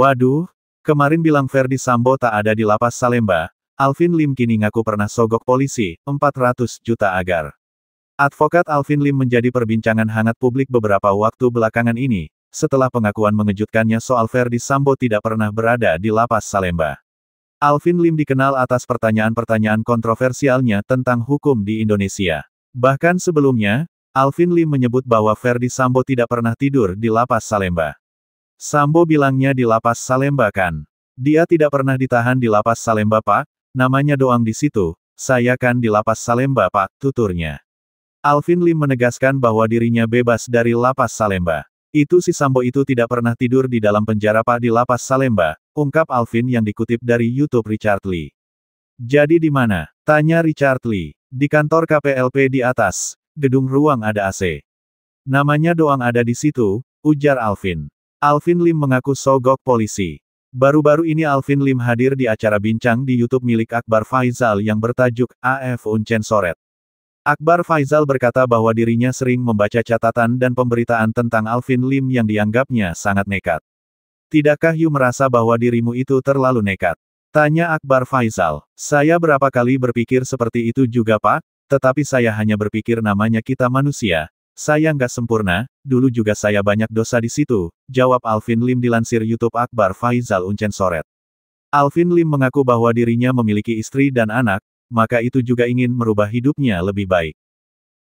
Waduh, kemarin bilang Ferdi Sambo tak ada di lapas Salemba, Alvin Lim kini ngaku pernah sogok polisi, 400 juta agar. Advokat Alvin Lim menjadi perbincangan hangat publik beberapa waktu belakangan ini, setelah pengakuan mengejutkannya soal Ferdi Sambo tidak pernah berada di lapas Salemba. Alvin Lim dikenal atas pertanyaan-pertanyaan kontroversialnya tentang hukum di Indonesia. Bahkan sebelumnya, Alvin Lim menyebut bahwa Ferdi Sambo tidak pernah tidur di lapas Salemba. Sambo bilangnya di lapas Salemba kan. Dia tidak pernah ditahan di lapas Salemba Pak, namanya doang di situ, saya kan di lapas Salemba Pak, tuturnya. Alvin Lim menegaskan bahwa dirinya bebas dari lapas Salemba. Itu si Sambo itu tidak pernah tidur di dalam penjara Pak di lapas Salemba, ungkap Alvin yang dikutip dari YouTube Richard Lee. Jadi di mana? Tanya Richard Lee. Di kantor KPLP di atas, gedung ruang ada AC. Namanya doang ada di situ, ujar Alvin. Alvin Lim mengaku sogok polisi. Baru-baru ini Alvin Lim hadir di acara bincang di YouTube milik Akbar Faisal yang bertajuk AF Uncensored. Akbar Faisal berkata bahwa dirinya sering membaca catatan dan pemberitaan tentang Alvin Lim yang dianggapnya sangat nekat. Tidakkah you merasa bahwa dirimu itu terlalu nekat? Tanya Akbar Faisal. Saya berapa kali berpikir seperti itu juga Pak, tetapi saya hanya berpikir namanya kita manusia. Saya nggak sempurna, dulu juga saya banyak dosa di situ, jawab Alvin Lim dilansir YouTube Akbar Faisal Uncensored. Alvin Lim mengaku bahwa dirinya memiliki istri dan anak, maka itu juga ingin merubah hidupnya lebih baik.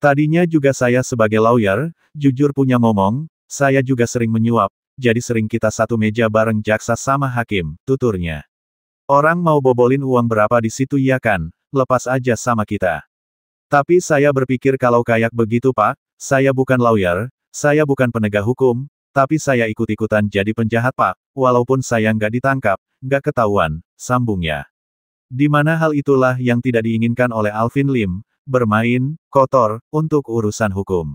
Tadinya juga saya sebagai lawyer, jujur punya ngomong, saya juga sering menyuap, jadi sering kita satu meja bareng jaksa sama hakim, tuturnya. Orang mau bobolin uang berapa di situ ya kan, lepas aja sama kita. Tapi saya berpikir kalau kayak begitu Pak, saya bukan lawyer, saya bukan penegak hukum, tapi saya ikut-ikutan jadi penjahat Pak, walaupun saya nggak ditangkap, nggak ketahuan, sambungnya. Di mana hal itulah yang tidak diinginkan oleh Alvin Lim, bermain, kotor, untuk urusan hukum.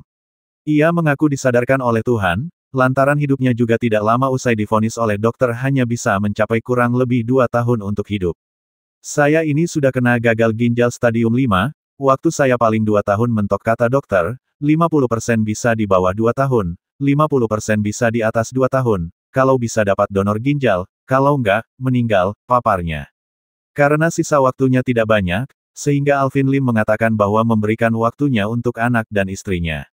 Ia mengaku disadarkan oleh Tuhan, lantaran hidupnya juga tidak lama usai divonis oleh dokter hanya bisa mencapai kurang lebih 2 tahun untuk hidup. Saya ini sudah kena gagal ginjal stadium 5, waktu saya paling 2 tahun mentok kata dokter, 50% bisa di bawah 2 tahun, 50% bisa di atas 2 tahun, kalau bisa dapat donor ginjal, kalau enggak, meninggal, paparnya. Karena sisa waktunya tidak banyak, sehingga Alvin Lim mengatakan bahwa memberikan waktunya untuk anak dan istrinya.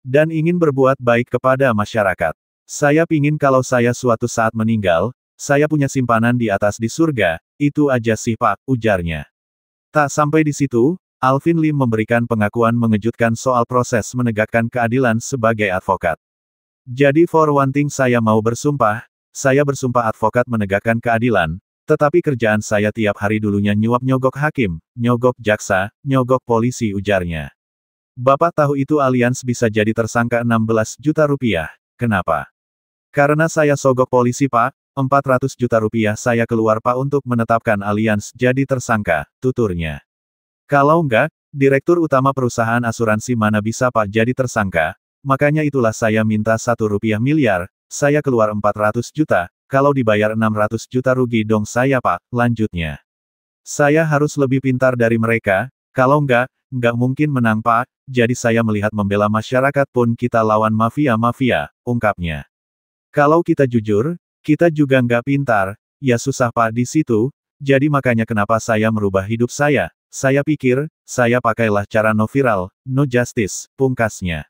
Dan ingin berbuat baik kepada masyarakat. Saya pingin kalau saya suatu saat meninggal, saya punya simpanan di atas di surga, itu aja sih Pak, ujarnya. Tak sampai di situ, Alvin Lim memberikan pengakuan mengejutkan soal proses menegakkan keadilan sebagai advokat. Jadi for one thing saya mau bersumpah, saya bersumpah advokat menegakkan keadilan, tetapi kerjaan saya tiap hari dulunya nyuap-nyogok hakim, nyogok jaksa, nyogok polisi ujarnya. Bapak tahu itu Allianz bisa jadi tersangka 16 juta rupiah, kenapa? Karena saya sogok polisi Pak, 400 juta rupiah saya keluar Pak untuk menetapkan Allianz jadi tersangka, tuturnya. Kalau enggak, direktur utama perusahaan asuransi mana bisa Pak jadi tersangka, makanya itulah saya minta 1 rupiah miliar, saya keluar 400 juta, kalau dibayar 600 juta rugi dong saya Pak, lanjutnya. Saya harus lebih pintar dari mereka, kalau enggak mungkin menang Pak, jadi saya melihat membela masyarakat pun kita lawan mafia-mafia, ungkapnya. Kalau kita jujur, kita juga enggak pintar, ya susah Pak di situ, jadi makanya kenapa saya merubah hidup saya pikir, saya pakailah cara no viral, no justice, pungkasnya.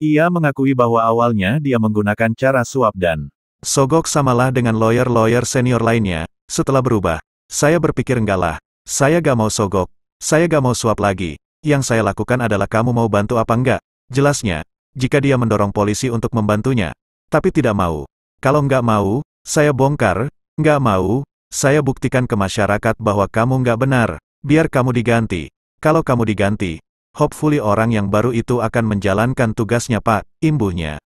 Ia mengakui bahwa awalnya dia menggunakan cara suap dan sogok samalah dengan lawyer-lawyer senior lainnya, setelah berubah. Saya berpikir enggak lah, saya gak mau sogok, saya gak mau suap lagi, yang saya lakukan adalah kamu mau bantu apa enggak, jelasnya, jika dia mendorong polisi untuk membantunya, tapi tidak mau. Kalau enggak mau, saya bongkar, enggak mau, saya buktikan ke masyarakat bahwa kamu enggak benar. Biar kamu diganti. Kalau kamu diganti, hopefully orang yang baru itu akan menjalankan tugasnya Pak, imbuhnya.